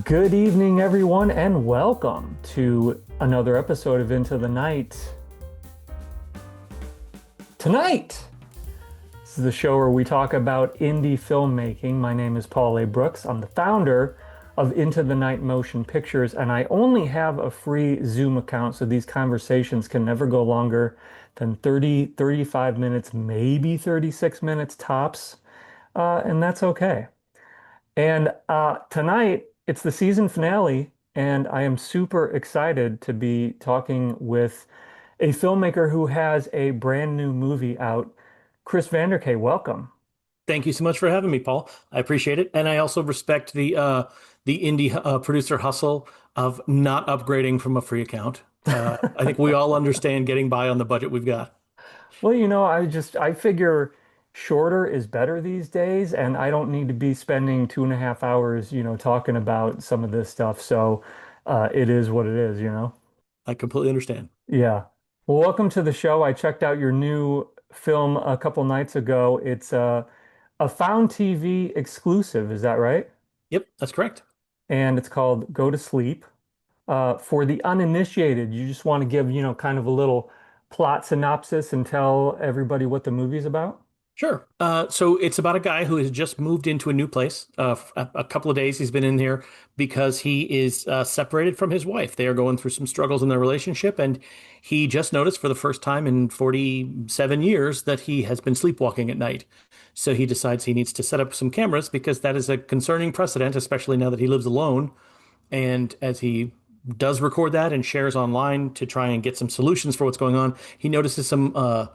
Good evening, everyone, and welcome to another episode of Into the Night. Tonight, this is the show where we talk about indie filmmaking. My name is Paul A. Brooks. I'm the founder of Into the Night Motion Pictures, and I only have a free Zoom account, so these conversations can never go longer than 30, 35 minutes, maybe 36 minutes tops, and that's okay. And tonight, it's the season finale, and I am super excited to be talking with a filmmaker who has a brand new movie out. Chris Vander Kaay, welcome. Thank you so much for having me, Paul. I appreciate it, and I also respect the indie producer hustle of not upgrading from a free account. I think we all understand getting by on the budget we've got. Well, I figure shorter is better these days, and I don't need to be spending 2.5 hours, talking about some of this stuff. So it is what it is. I completely understand. Yeah. Well, welcome to the show. I checked out your new film a couple nights ago. It's a found TV exclusive, is that right? Yep, that's correct. And it's called Go to Sleep. For the uninitiated, you just want to give, kind of a little plot synopsis and tell everybody what the movie's about? Sure. So it's about a guy who has just moved into a new place. A couple of days he's been in here because he is separated from his wife. They are going through some struggles in their relationship, and he just noticed for the first time in 47 years that he has been sleepwalking at night. So he decides he needs to set up some cameras because that is a concerning precedent, especially now that he lives alone. And as he does record that and shares online to try and get some solutions for what's going on, he notices some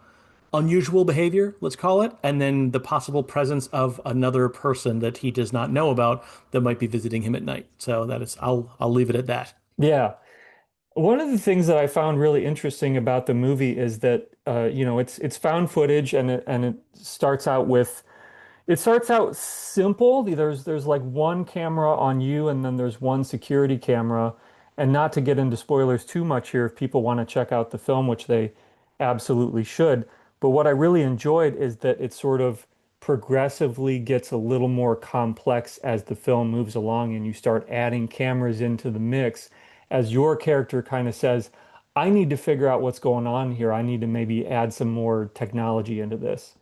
unusual behavior, let's call it, and then the possible presence of another person that he does not know about that might be visiting him at night. So that is, I'll leave it at that. Yeah. One of the things that I found really interesting about the movie is that it's found footage and it starts out simple. There's like one camera on you and then there's one security camera. And not to get into spoilers too much here if people want to check out the film, which they absolutely should. But what I really enjoyed is that it sort of progressively gets a little more complex as the film moves along and you start adding cameras into the mix as your character kind of says, I need to figure out what's going on here. I need to maybe add some more technology into this.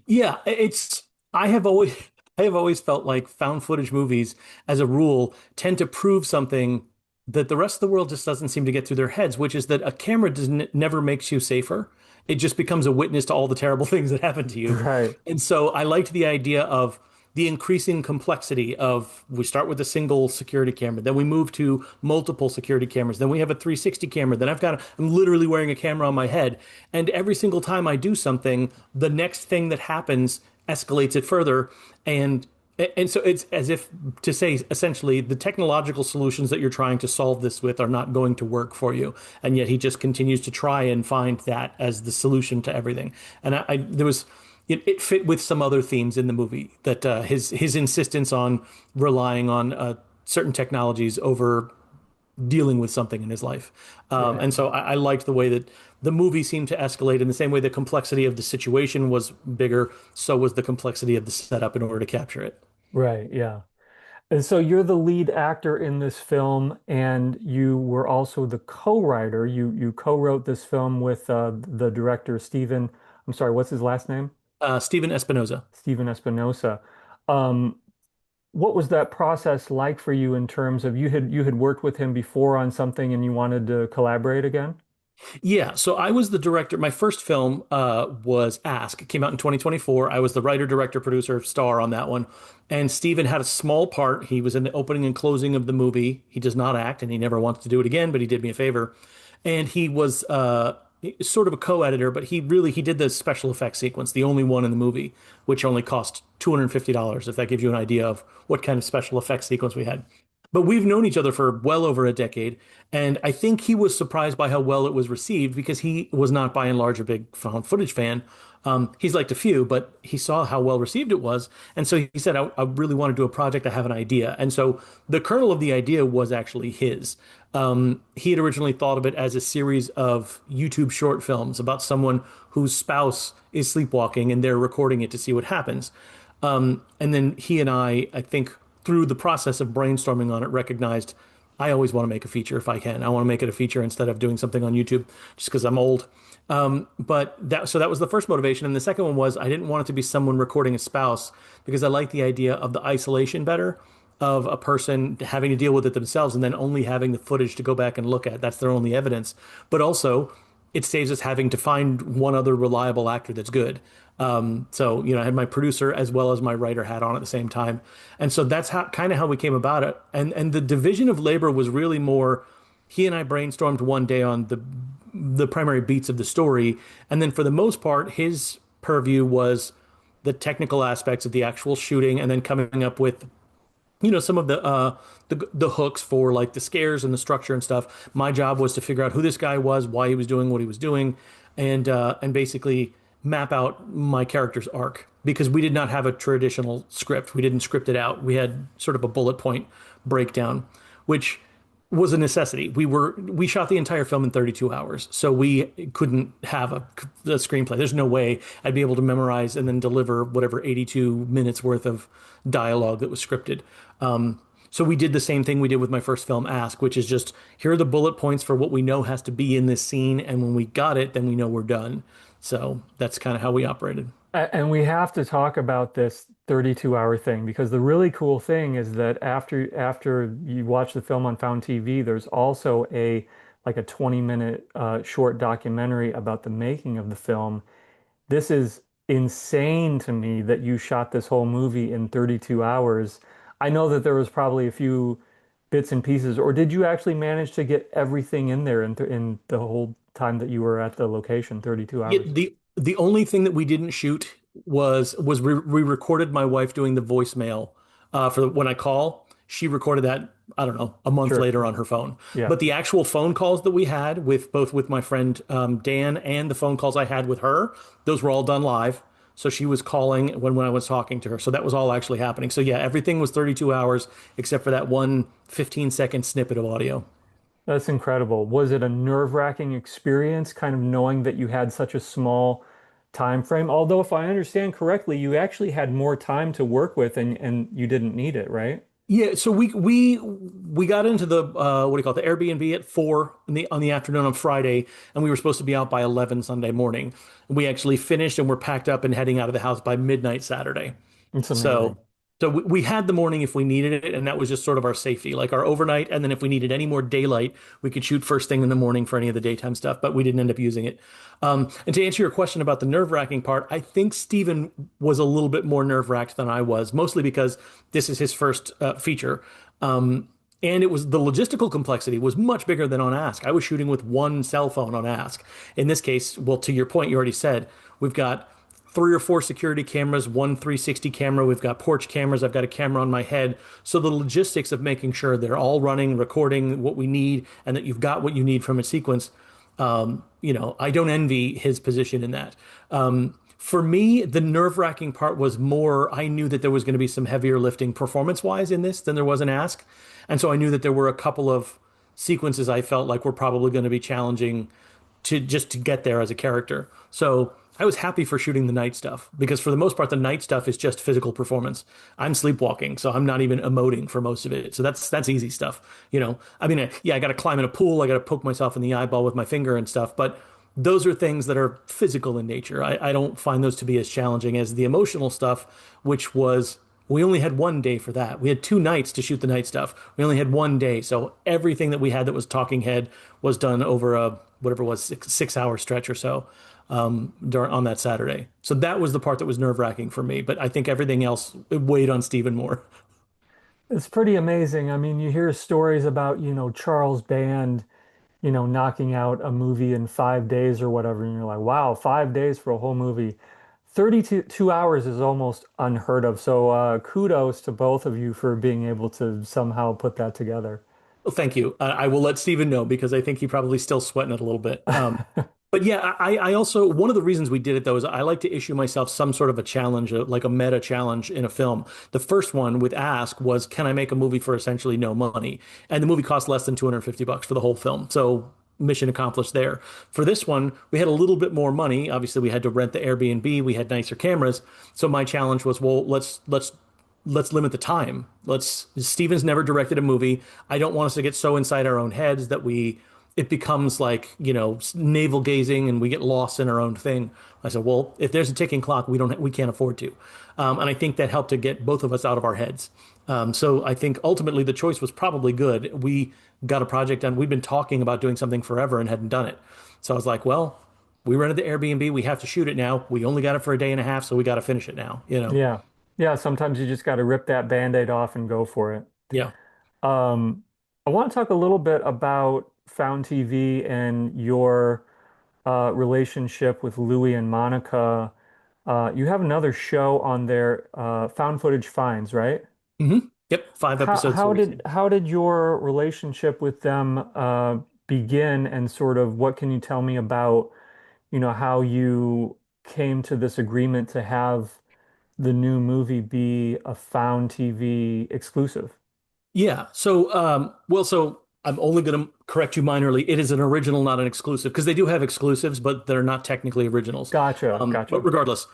Yeah, it's I have always I have always felt like found footage movies, as a rule, tend to prove something that the rest of the world just doesn't seem to get through their heads, which is that a camera doesn't never makes you safer. It just becomes a witness to all the terrible things that happen to you. Right. And so I liked the idea of the increasing complexity of we start with a single security camera, then we move to multiple security cameras, then we have a 360 camera, then I'm literally wearing a camera on my head. And every single time I do something, the next thing that happens escalates it further. And and so it's as if to say essentially the technological solutions that you're trying to solve this with are not going to work for you. And yet he just continues to try and find that as the solution to everything. And I there was it fit with some other themes in the movie that his insistence on relying on certain technologies over dealing with something in his life. Right. And so I liked the way that the movie seemed to escalate in the same way the complexity of the situation was bigger, so was the complexity of the setup in order to capture it. Right. Yeah. And so you're the lead actor in this film, and you were also the co-writer. You co-wrote this film with the director Steven. I'm sorry, what's his last name? Steven Espinoza. Steven Espinosa. Um, what was that process like for you in terms of you had worked with him before on something and you wanted to collaborate again? Yeah, so I was the director. My first film was Ask. It came out in 2024. I was the writer, director, producer, star on that one. And Steven had a small part. He was in the opening and closing of the movie. He does not act, and he never wants to do it again, but he did me a favor. And he was sort of a co-editor, but he did the special effects sequence, the only one in the movie, which only cost $250, if that gives you an idea of what kind of special effects sequence we had. But we've known each other for well over a decade, and I think he was surprised by how well it was received because he was not by and large a big found footage fan. He's liked a few, but he saw how well received it was, and so he said, I really want to do a project. I have an idea." And so the kernel of the idea was actually his. He had originally thought of it as a series of YouTube short films about someone whose spouse is sleepwalking and they're recording it to see what happens. And then he and I think through the process of brainstorming on it, recognized I always want to make a feature if I can. I want to make it a feature instead of doing something on YouTube just because I'm old. But that was the first motivation. And the second one was I didn't want it to be someone recording a spouse because I like the idea of the isolation better of a person having to deal with it themselves and then only having the footage to go back and look at. That's their only evidence. But also, it saves us having to find one other reliable actor that's good. So, I had my producer as well as my writer hat on at the same time. And so that's how we came about it. And the division of labor was really more he and I brainstormed one day on the primary beats of the story. And then for the most part, his purview was the technical aspects of the actual shooting and then coming up with some of the hooks for like the scares and the structure and stuff. My job was to figure out who this guy was, why he was doing what he was doing, and basically map out my character's arc because we did not have a traditional script. We didn't script it out. We had sort of a bullet point breakdown, which was a necessity. We shot the entire film in 32 hours, so we couldn't have a screenplay. There's no way I'd be able to memorize and then deliver whatever 82 minutes worth of dialogue that was scripted. So we did the same thing we did with my first film, Ask, which is just here are the bullet points for what we know has to be in this scene, and when we got it, then we know we're done. So that's kind of how we operated. And we have to talk about this 32-hour thing because the really cool thing is that after you watch the film on Found TV, there's also a like a 20-minute short documentary about the making of the film. This is insane to me that you shot this whole movie in 32 hours. I know that there was probably a few bits and pieces, or did you actually manage to get everything in there in the whole time that you were at the location, 32 Yeah, hours? the only thing that we didn't shoot was we recorded my wife doing the voicemail when I call. She recorded that, I don't know, a month Sure. later on her phone. Yeah. But the actual phone calls that we had with both with my friend Dan and the phone calls I had with her, those were all done live. So she was calling when I was talking to her. So that was all actually happening. So yeah, everything was 32 hours except for that one 15-second snippet of audio. That's incredible. Was it a nerve-wracking experience, kind of knowing that you had such a small time frame? Although, if I understand correctly, you actually had more time to work with and you didn't need it, right? Yeah, so we got into the what do you call it, the Airbnb at 4 in the on the afternoon on Friday, and we were supposed to be out by 11 Sunday morning. We actually finished and we're packed up and heading out of the house by midnight Saturday. It's So amazing. we had the morning if we needed it, and that was just sort of our safety, like our overnight. And then if we needed any more daylight, we could shoot first thing in the morning for any of the daytime stuff, but we didn't end up using it. And to answer your question about the nerve-wracking part, I think Steven was a little bit more nerve-wracked than I was, mostly because this is his first feature. And it was the logistical complexity was much bigger than on Ask. I was shooting with one cell phone on Ask. In this case, well, to your point, you already said, we've got 3 or 4 security cameras, one 360 camera. We've got porch cameras. I've got a camera on my head. So the logistics of making sure they're all running, recording what we need, and that you've got what you need from a sequence. I don't envy his position in that. For me, the nerve-wracking part was more, I knew that there was going to be some heavier lifting performance-wise in this than there was in Ask. And so I knew that there were a couple of sequences I felt like were probably going to be challenging to get there as a character. So I was happy for shooting the night stuff because for the most part, the night stuff is just physical performance. I'm sleepwalking, so I'm not even emoting for most of it. So that's easy stuff. I mean, yeah, I got to climb in a pool, I got to poke myself in the eyeball with my finger and stuff, but those are things that are physical in nature. I don't find those to be as challenging as the emotional stuff, which was we only had one day for that. We had 2 nights to shoot the night stuff. We only had one day, so everything that we had that was talking head was done over a whatever it was 6 hour stretch or so on that Saturday. So that was the part that was nerve wracking for me. But I think everything else it weighed on Stephen more. It's pretty amazing. I mean, you hear stories about, Charles Band, knocking out a movie in 5 days or whatever, and you're like, wow, 5 days for a whole movie. 32 hours is almost unheard of. So kudos to both of you for being able to somehow put that together. Well, thank you. I will let Stephen know because I think he probably still sweating it a little bit. But yeah, I also, one of the reasons we did it though is I like to issue myself some sort of a challenge, like a meta challenge in a film. The first one with Ask was, can I make a movie for essentially no money? And the movie cost less than $250 for the whole film. So mission accomplished there. For this one, we had a little bit more money. Obviously, we had to rent the Airbnb. We had nicer cameras. So my challenge was, well, let's let's limit the time. Let's Steven's never directed a movie. I don't want us to get so inside our own heads that we it becomes like, navel gazing and we get lost in our own thing. I said, well, if there's a ticking clock, we can't afford to. And I think that helped to get both of us out of our heads. So I think ultimately the choice was probably good. We got a project done. We've been talking about doing something forever and hadn't done it. So I was like, well, we rented the Airbnb. We have to shoot it now. We only got it for a day and a half, so we got to finish it now. Yeah. Yeah, sometimes you just got to rip that Band-Aid off and go for it. Yeah. Um, I want to talk a little bit about Found TV and your relationship with Louis and Monica. You have another show on there, Found Footage Finds, right? Yep. Five How episode how series. did how did your relationship with them begin, and sort of what can you tell me about, how you came to this agreement to have the new movie be a Found TV exclusive? Yeah. So I'm only going to correct you minorly. It is an original, not an exclusive, because they do have exclusives, but they're not technically originals. Gotcha, But gotcha. regardless,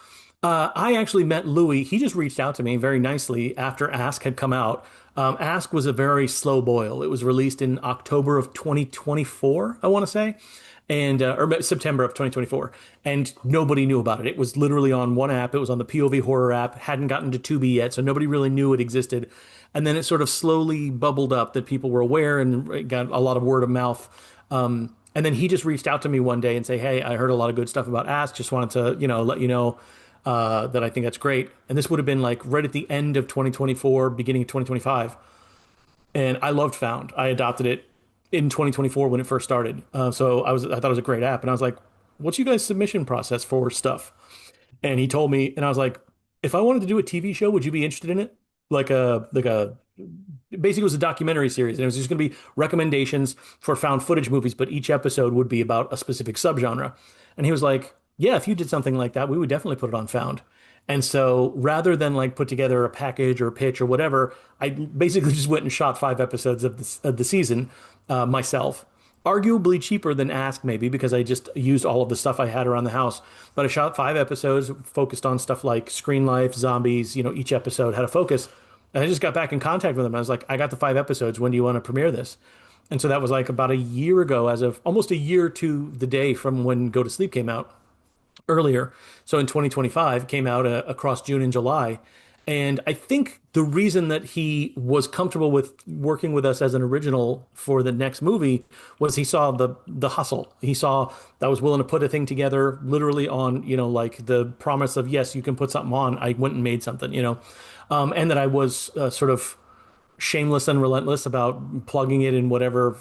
I actually met Louis. He just reached out to me very nicely after Ask had come out. Ask was a very slow boil. It was released in October of 2024, I want to say, and or September of 2024, and nobody knew about it. It was literally on one app. It was on the POV horror app. Hadn't gotten to Tubi yet, so nobody really knew it existed. And then it sort of slowly bubbled up that people were aware and it got a lot of word of mouth. And then he just reached out to me one day and say, "Hey, I heard a lot of good stuff about Ask. Just wanted to, let you know that I think that's great." And this would have been like right at the end of 2024, beginning of 2025. And I loved Found. I adopted it in 2024 when it first started. I thought it was a great app, and I was like, "What's you guys' submission process for stuff?" And he told me, and I was like, "If I wanted to do a TV show, would you be interested in it? Like a basically it was a documentary series, and it was just going to be recommendations for found footage movies, but each episode would be about a specific subgenre." And he was like, "Yeah, if you did something like that, we would definitely put it on Found." And so rather than like put together a package or a pitch or whatever, I basically just went and shot 5 episodes of the season myself. Arguably cheaper than Ask, maybe, because I just used all of the stuff I had around the house. But I shot 5 episodes, focused on stuff like screen life, zombies, each episode had a focus. And I just got back in contact with them. I was like, I got the 5 episodes. When do you want to premiere this? And so that was like about a year ago, as of almost a year to the day from when Go to Sleep came out earlier. So in 2025, came out across June and July. And I think the reason that he was comfortable with working with us as an original for the next movie was he saw the hustle. He saw that I was willing to put a thing together literally on, like the promise of, yes, you can put something on. I went and made something. And that I was sort of shameless and relentless about plugging it in whatever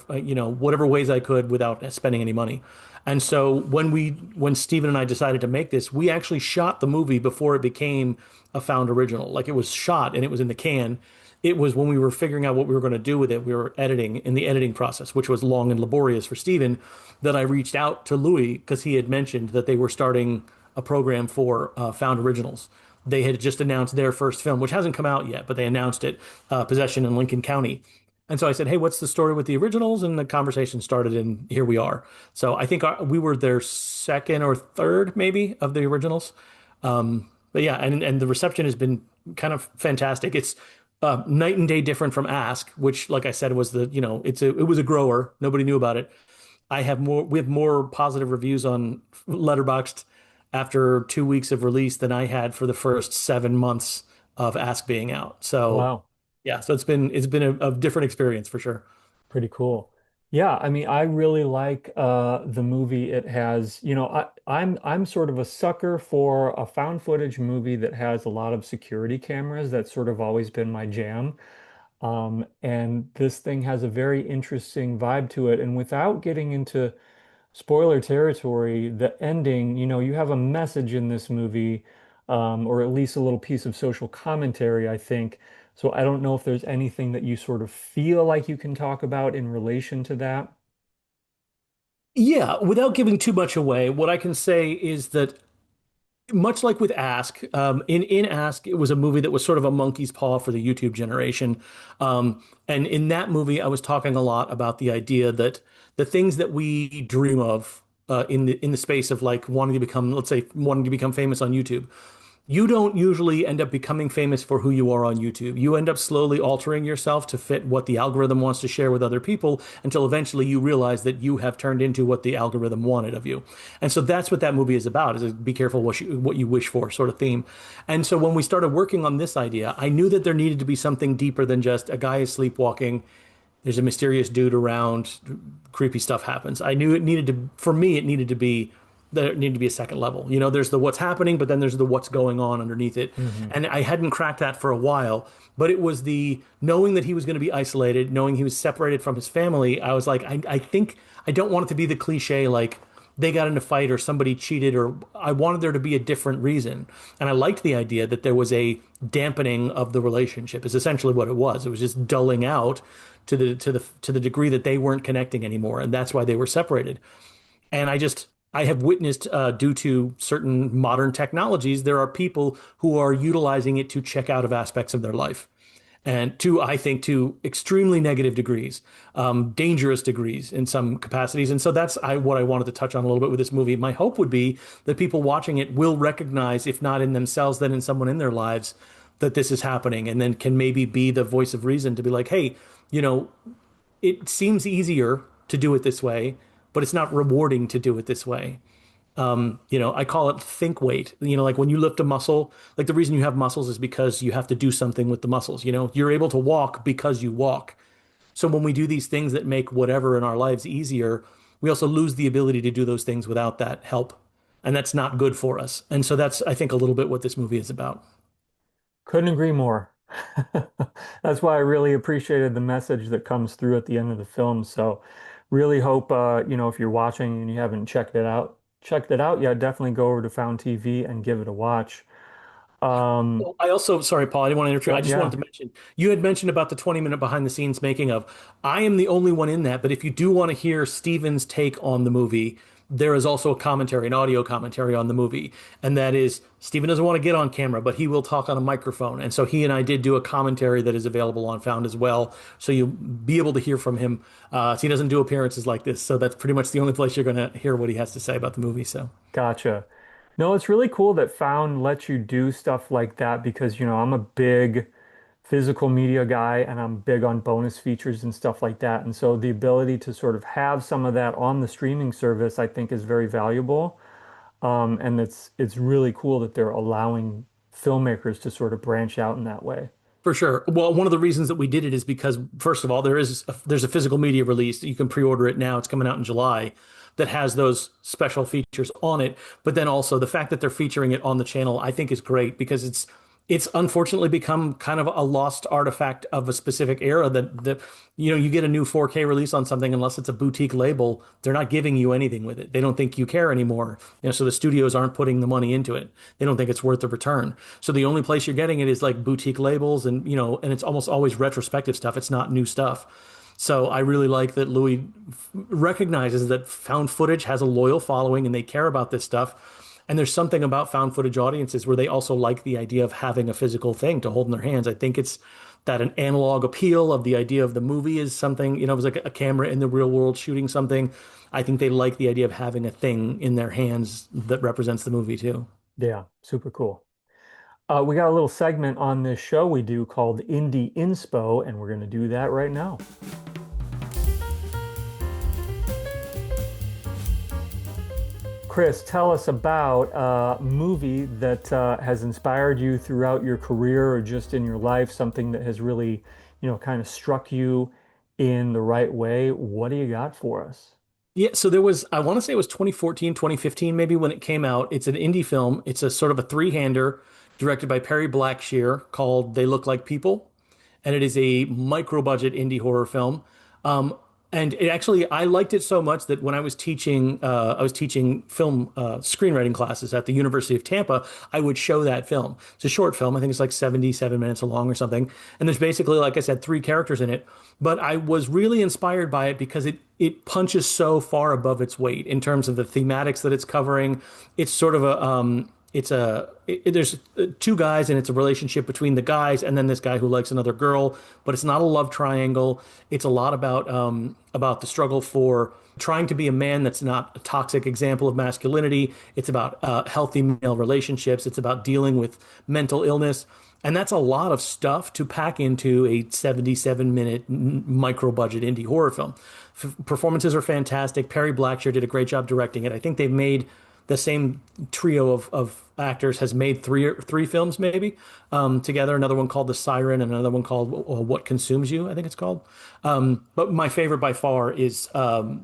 ways I could without spending any money. And so when Steven and I decided to make this, we actually shot the movie before it became a found original. Like it was shot and it was in the can. It was when we were figuring out what we were going to do with it, we were editing in the editing process, which was long and laborious for Steven, that I reached out to Louis because he had mentioned that they were starting a program for found originals. They had just announced their first film, which hasn't come out yet, but they announced it, Possession in Lincoln County. And so I said, "Hey, what's the story with the originals?" And the conversation started, and here we are. So I think we were their second or third, maybe, of the originals. But yeah, and the reception has been kind of fantastic. It's night and day different from Ask, which, like I said, was it was a grower. Nobody knew about it. We have more positive reviews on Letterboxd after 2 weeks of release than I had for the first 7 months of Ask being out. So Wow. yeah, so it's been a different experience for sure. Pretty cool. Yeah, I mean, I really like the movie. It has, I'm sort of a sucker for a found footage movie that has a lot of security cameras. That's sort of always been my jam. And this thing has a very interesting vibe to it. And without getting into spoiler territory, the ending, you have a message in this movie, or at least a little piece of social commentary, I think. So I don't know if there's anything that you sort of feel like you can talk about in relation to that. Yeah, without giving too much away, what I can say is that much like with Ask, in Ask, it was a movie that was sort of a monkey's paw for the YouTube generation. And in that movie, I was talking a lot about the idea that the things that we dream of in the space of like wanting to become, let's say, wanting to become famous on YouTube, You don't usually end up becoming famous for who you are on YouTube. You end up slowly altering yourself to fit what the algorithm wants to share with other people until eventually you realize that you have turned into what the algorithm wanted of you. And so that's what that movie is about, is a be careful what you wish for sort of theme. And so when we started working on this idea, I knew that there needed to be something deeper than just a guy is sleepwalking, there's a mysterious dude around, creepy stuff happens. I knew it needed to, for me, it needed to be, there needed to be a second level. You know, there's the what's happening, but then there's the what's going on underneath it. Hmm. And I hadn't cracked that for a while, but it was the knowing that he was going to be isolated, knowing he was separated from his family. I was like, I think I don't want it to be the cliche, like they got in a fight or somebody cheated, or I wanted there to be a different reason. And I liked the idea that there was a dampening of the relationship, is essentially what it was. It was just dulling out to the degree that they weren't connecting anymore, and that's why they were separated. And I have witnessed, due to certain modern technologies, there are people who are utilizing it to check out of aspects of their life, and I think, to extremely negative degrees, dangerous degrees in some capacities. And so that's what I wanted to touch on a little bit with this movie. My hope would be that people watching it will recognize, if not in themselves, then in someone in their lives, that this is happening, and then can maybe be the voice of reason to be like, hey, you know, it seems easier to do it this way, but it's not rewarding to do it this way. I call it think weight. Like when you lift a muscle, like the reason you have muscles is because you have to do something with the muscles. You're able to walk because you walk. So when we do these things that make whatever in our lives easier, we also lose the ability to do those things without that help. And that's not good for us. And so that's, I think, a little bit what this movie is about. Couldn't agree more. That's why I really appreciated the message that comes through at the end of the film. So really hope, if you're watching and you haven't checked it out yet, definitely go over to Found TV and give it a watch. Um, Well, I also, sorry, Paul, I didn't want to interrupt. I just wanted yeah, to mention, you had mentioned about the 20-minute behind the scenes making of. I am the only one in that, but if you do want to hear Steven's take on the movie, there is also a commentary, an audio commentary on the movie. And that is, Steven doesn't want to get on camera, but he will talk on a microphone. And so he and I did do a commentary that is available on Found as well. So you'll be able to hear from him. So he doesn't do appearances like this. So that's pretty much the only place you're going to hear what he has to say about the movie. So. gotcha. No, it's really cool that Found lets you do stuff like that because, I'm a big physical media guy and I'm big on bonus features and stuff like that. And so the ability to sort of have some of that on the streaming service, I think is very valuable. And it's really cool that they're allowing filmmakers to sort of branch out in that way. For sure. Well, one of the reasons that we did it is because, first of all, there's a physical media release. You can pre-order it now. It's coming out in July, that has those special features on it. But then also the fact that they're featuring it on the channel, I think is great because it's unfortunately become kind of a lost artifact of a specific era that you get a new 4K release on something, unless it's a boutique label, they're not giving you anything with it. They don't think you care anymore. So the studios aren't putting the money into it. They don't think it's worth the return. So the only place you're getting it is like boutique labels, and it's almost always retrospective stuff. It's not new stuff. So I really like that Louis recognizes that found footage has a loyal following and they care about this stuff. And there's something about found footage audiences where they also like the idea of having a physical thing to hold in their hands. I think it's that an analog appeal of the idea of the movie is something, it was like a camera in the real world shooting something. I think they like the idea of having a thing in their hands that represents the movie too. Yeah, super cool. We got a little segment on this show we do called Indie Inspo, and we're going to do that right now. Chris, tell us about a movie that has inspired you throughout your career or just in your life, something that has really, kind of struck you in the right way. What do you got for us? Yeah, so there was, I want to say it was 2014, 2015, maybe when it came out. It's an indie film. It's a sort of a three-hander directed by Perry Blackshear called They Look Like People. And it is a micro-budget indie horror film. Um, and it actually, I liked it so much that when I was teaching film screenwriting classes at the University of Tampa, I would show that film. It's a short film. I think it's like 77 minutes long or something. And there's basically, like I said, three characters in it. But I was really inspired by it because it punches so far above its weight in terms of the thematics that it's covering. It's sort of there's two guys and it's a relationship between the guys and then this guy who likes another girl, but it's not a love triangle. It's a lot about the struggle for trying to be a man that's not a toxic example of masculinity. It's about healthy male relationships. It's about dealing with mental illness. And that's a lot of stuff to pack into a 77-minute micro budget indie horror film. Performances are fantastic. Perry Blackshear did a great job directing it. I think they've made the same trio of actors has made three films maybe together. Another one called The Siren, and another one called What Consumes You, I think it's called. But my favorite by far is the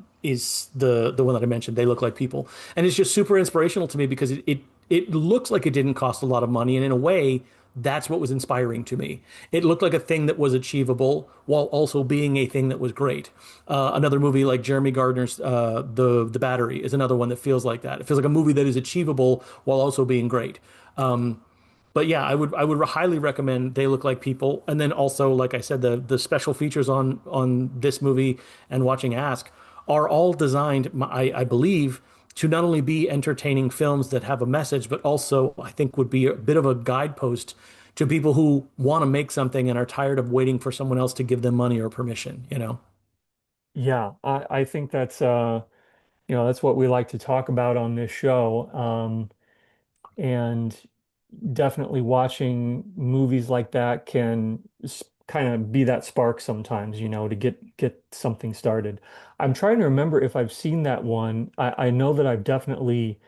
one that I mentioned. They Look Like People, and it's just super inspirational to me because it looks like it didn't cost a lot of money, and in a way, that's what was inspiring to me. It looked like a thing that was achievable while also being a thing that was great. Another movie like Jeremy Gardner's The Battery is another one that feels like that. It feels like a movie that is achievable while also being great. But yeah, I would highly recommend They Look Like People, and then also, like I said, the special features on this movie and watching Ask are all designed, I believe, to not only be entertaining films that have a message, but also I think would be a bit of a guidepost to people who want to make something and are tired of waiting for someone else to give them money or permission, you know? Yeah, I think that's that's what we like to talk about on this show. And definitely watching movies like that can kind of be that spark sometimes, to get something started. I'm trying to remember if I've seen that one. I know that I've definitely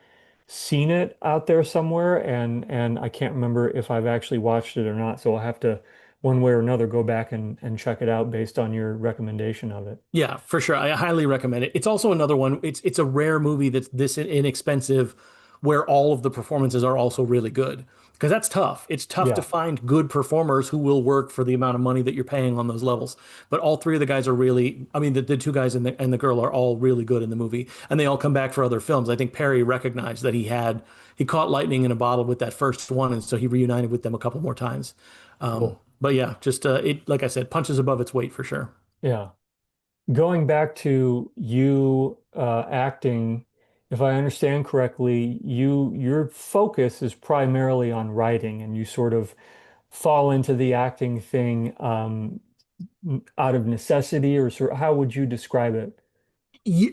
seen it out there somewhere, and I can't remember if I've actually watched it or not. So I'll have to, one way or another, go back and check it out based on your recommendation of it. Yeah, for sure. I highly recommend it. It's also another one. It's a rare movie that's this inexpensive, where all of the performances are also really good. Because that's tough. It's tough to Yeah, find good performers who will work for the amount of money that you're paying on those levels. But all three of the guys are really, I mean, the two guys and the girl are all really good in the movie, and they all come back for other films. I think Perry recognized that he caught lightning in a bottle with that first one, and so he reunited with them a couple more times. cool. But yeah, just it like I said, punches above its weight for sure. Yeah. Going back to you acting, if I understand correctly, your focus is primarily on writing, and you sort of fall into the acting thing out of necessity, or how would you describe it?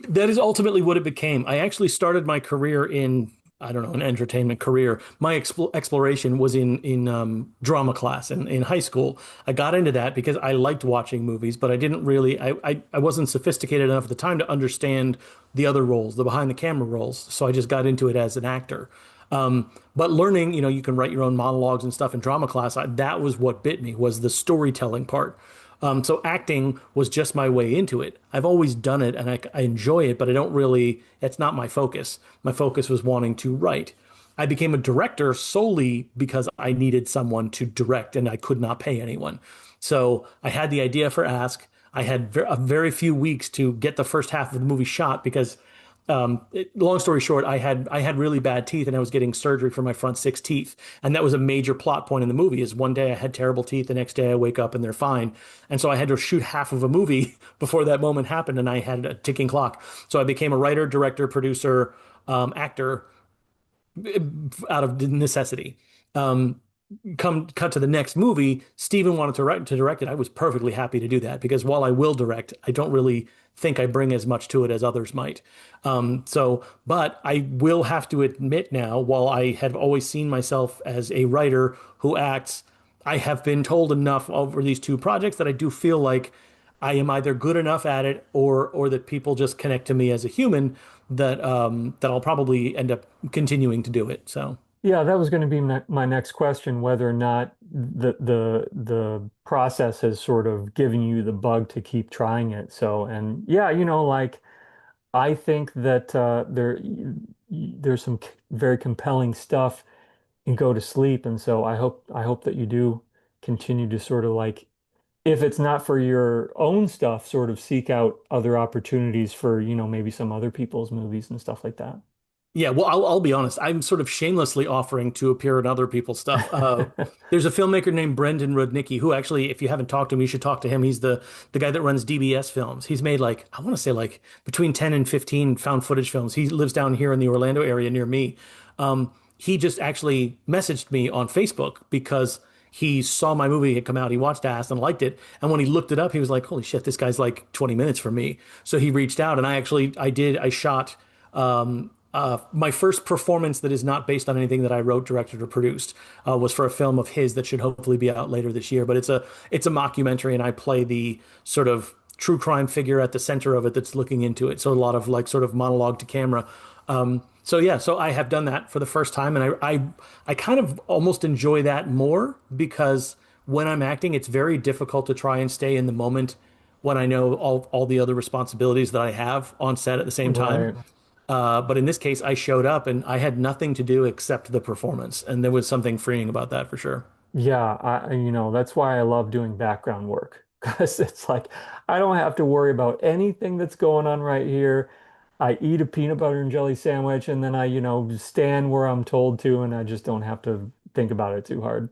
That is ultimately what it became. I actually started my career in, I don't know, an entertainment career. My exploration was in drama class in high school. I got into that because I liked watching movies, but I didn't really, I wasn't sophisticated enough at the time to understand the other roles, the behind the camera roles. So I just got into it as an actor. But learning, you can write your own monologues and stuff in drama class. That was what bit me, was the storytelling part. So acting was just my way into it. I've always done it and I enjoy it, but I don't really, it's not my focus. My focus was wanting to write. I became a director solely because I needed someone to direct and I could not pay anyone. So I had the idea for Ask. I had a very few weeks to get the first half of the movie shot because long story short, I had really bad teeth and I was getting surgery for my front six teeth. And that was a major plot point in the movie is one day I had terrible teeth, the next day I wake up and they're fine. And so I had to shoot half of a movie before that moment happened and I had a ticking clock. So I became a writer, director, producer, actor out of necessity. Um, Come cut to the next movie, Steven wanted to direct it. I was perfectly happy to do that because while I will direct, I don't really think I bring as much to it as others might. But I will have to admit now, while I have always seen myself as a writer who acts, I have been told enough over these two projects that I do feel like I am either good enough at it or that people just connect to me as a human that I'll probably end up continuing to do it. So. Yeah, that was going to be my next question, whether or not the process has sort of given you the bug to keep trying it. So, and yeah, like I think that there's some very compelling stuff in Go to Sleep, and so I hope that you do continue to sort of like, if it's not for your own stuff, sort of seek out other opportunities for, maybe some other people's movies and stuff like that. Yeah, well, I'll be honest. I'm sort of shamelessly offering to appear in other people's stuff. There's a filmmaker named Brendan Rudnicki who actually, if you haven't talked to him, you should talk to him. He's the guy that runs DBS Films. He's made like, I want to say like between 10 and 15 found footage films. He lives down here in the Orlando area near me. He just actually messaged me on Facebook because he saw my movie had come out, he watched Ass and liked it. And when he looked it up, he was like, holy shit, this guy's like 20 minutes from me. So he reached out and I shot my first performance that is not based on anything that I wrote, directed, or produced was for a film of his that should hopefully be out later this year. But it's a mockumentary, and I play the sort of true crime figure at the center of it that's looking into it. So a lot of like sort of monologue to camera. So yeah, so I have done that for the first time, and I kind of almost enjoy that more because when I'm acting, it's very difficult to try and stay in the moment when I know all the other responsibilities that I have on set at the same time. Right. But in this case, I showed up and I had nothing to do except the performance, and there was something freeing about that for sure. Yeah, that's why I love doing background work because it's like I don't have to worry about anything that's going on right here. I eat a peanut butter and jelly sandwich and then I, stand where I'm told to and I just don't have to think about it too hard.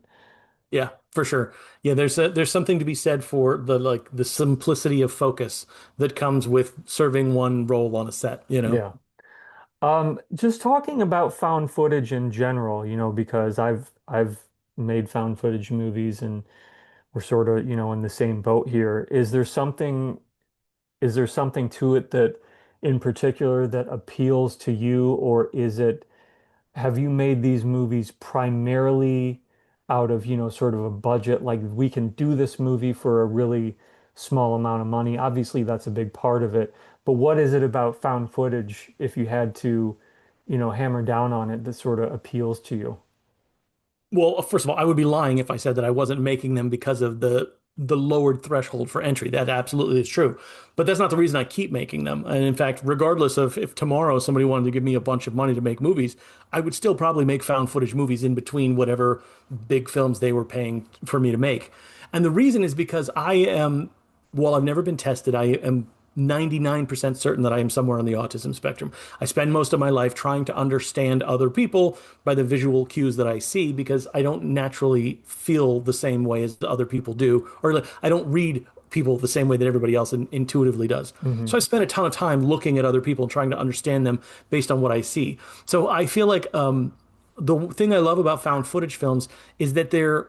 Yeah, for sure. Yeah, there's something to be said for the simplicity of focus that comes with serving one role on a set, you know. Yeah. Just talking about found footage in general, because I've made found footage movies and we're sort of, in the same boat here. Is there something to it that in particular that appeals to you, or have you made these movies primarily out of, sort of a budget, like we can do this movie for a really small amount of money? Obviously, that's a big part of it. But what is it about found footage, if you had to, hammer down on it, that sort of appeals to you? Well, first of all, I would be lying if I said that I wasn't making them because of the lowered threshold for entry. That absolutely is true. But that's not the reason I keep making them. And in fact, regardless of if tomorrow somebody wanted to give me a bunch of money to make movies, I would still probably make found footage movies in between whatever big films they were paying for me to make. And the reason is because while I've never been tested, I am 99% certain that I am somewhere on the autism spectrum. I spend most of my life trying to understand other people by the visual cues that I see because I don't naturally feel the same way as other people do, or like, I don't read people the same way that everybody else intuitively does. Hmm. So I spend a ton of time looking at other people and trying to understand them based on what I see. So I feel like the thing I love about found footage films is that they're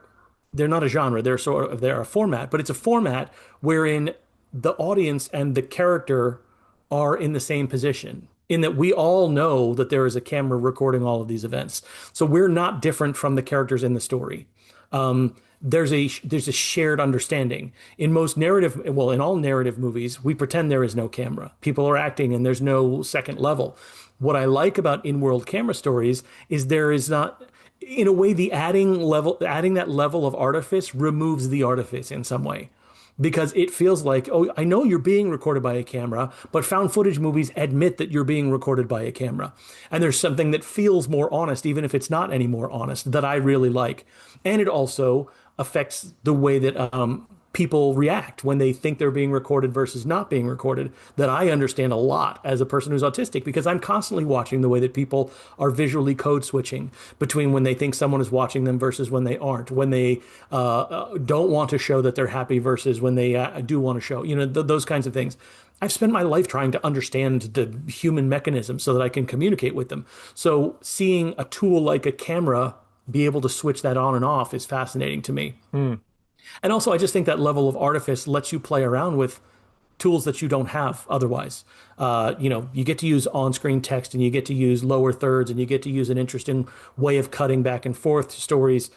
not a genre. They're a format, but it's a format wherein the audience and the character are in the same position. In that we all know that there is a camera recording all of these events, so we're not different from the characters in the story. There's a shared understanding in most narrative. Well, in all narrative movies, we pretend there is no camera. People are acting, and there's no second level. What I like about in-world camera stories is there is not in a way, adding that level of artifice removes the artifice in some way. Because it feels like, oh, I know you're being recorded by a camera, but found footage movies admit that you're being recorded by a camera. And there's something that feels more honest, even if it's not any more honest, that I really like. And it also affects the way that people react when they think they're being recorded versus not being recorded, that I understand a lot as a person who's autistic because I'm constantly watching the way that people are visually code switching between when they think someone is watching them versus when they aren't, when they don't want to show that they're happy versus when they do want to show, those kinds of things. I've spent my life trying to understand the human mechanism so that I can communicate with them. So seeing a tool like a camera be able to switch that on and off is fascinating to me. Hmm. And also, I just think that level of artifice lets you play around with tools that you don't have otherwise. You get to use on-screen text and you get to use lower thirds and you get to use an interesting way of cutting back and forth stories,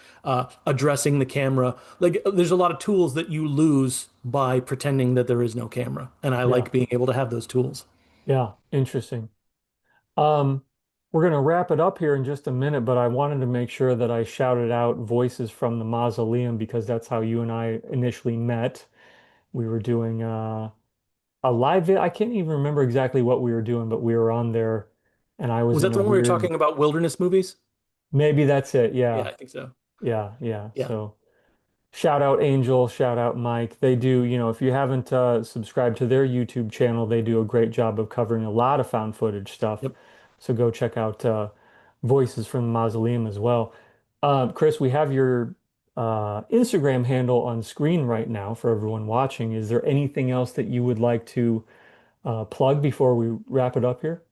addressing the camera. Like there's a lot of tools that you lose by pretending that there is no camera. And I Yeah. like being able to have those tools. Yeah. Interesting. Um, we're going to wrap it up here in just a minute, but I wanted to make sure that I shouted out Voices from the Mausoleum because that's how you and I initially met. We were doing a I can't even remember exactly what we were doing, but we were on there and I was Was in that a the one we were weird, talking about wilderness movies? maybe that's it. Yeah, Yeah. I think so. Yeah. Yeah. Yeah. So shout out Angel, shout out Mike. They do, if you haven't subscribed to their YouTube channel, they do a great job of covering a lot of found footage stuff. Yep. So go check out Voices from the Mausoleum as well. Chris, we have your Instagram handle on screen right now for everyone watching. Is there anything else that you would like to plug before we wrap it up here?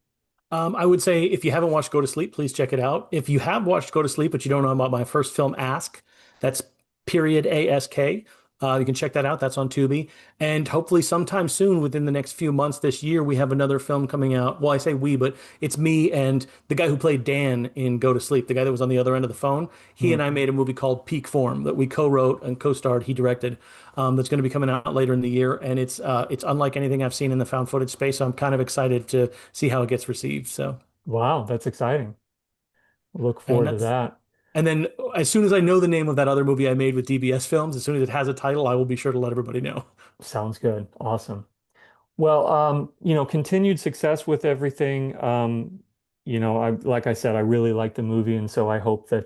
I would say if you haven't watched Go to Sleep, please check it out. If you have watched Go to Sleep, but you don't know about my first film, Ask, that's period ASK. You can check that out. That's on Tubi. And hopefully sometime soon, within the next few months this year, we have another film coming out. Well, I say we, but it's me and the guy who played Dan in Go to Sleep, the guy that was on the other end of the phone. He Mm. and I made a movie called Peak Form that we co-wrote and co-starred. He directed. That's going to be coming out later in the year, and it's unlike anything I've seen in the found footage space. So I'm kind of excited to see how it gets received. So, Wow, that's exciting. Look and forward to that's that. and then as soon as I know the name of that other movie I made with DBS Films, as soon as it has a title, I will be sure to let everybody know. Sounds good. Awesome. Well, continued success with everything. Like I said, I really like the movie, and so I hope that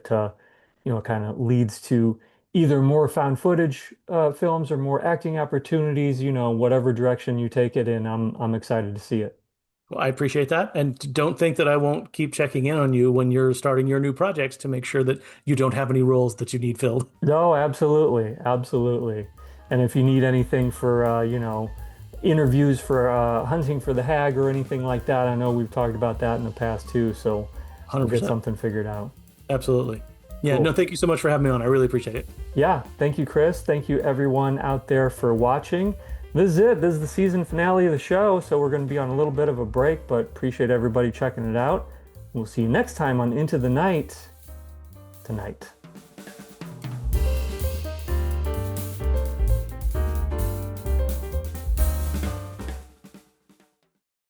it kind of leads to either more found footage films or more acting opportunities. Whatever direction you take it in, I'm excited to see it. Well, I appreciate that. And don't think that I won't keep checking in on you when you're starting your new projects to make sure that you don't have any roles that you need filled. No, absolutely, absolutely. And if you need anything for interviews for Hunting for the Hag or anything like that, I know we've talked about that in the past too. So we'll get 100%. something figured out. Absolutely. Yeah, no, Cool. thank you so much for having me on. I really appreciate it. Yeah, thank you, Chris. Thank you, everyone out there, for watching. This is it. This is the season finale of the show, so we're going to be on a little bit of a break, but appreciate everybody checking it out. We'll see you next time on Into the Night tonight.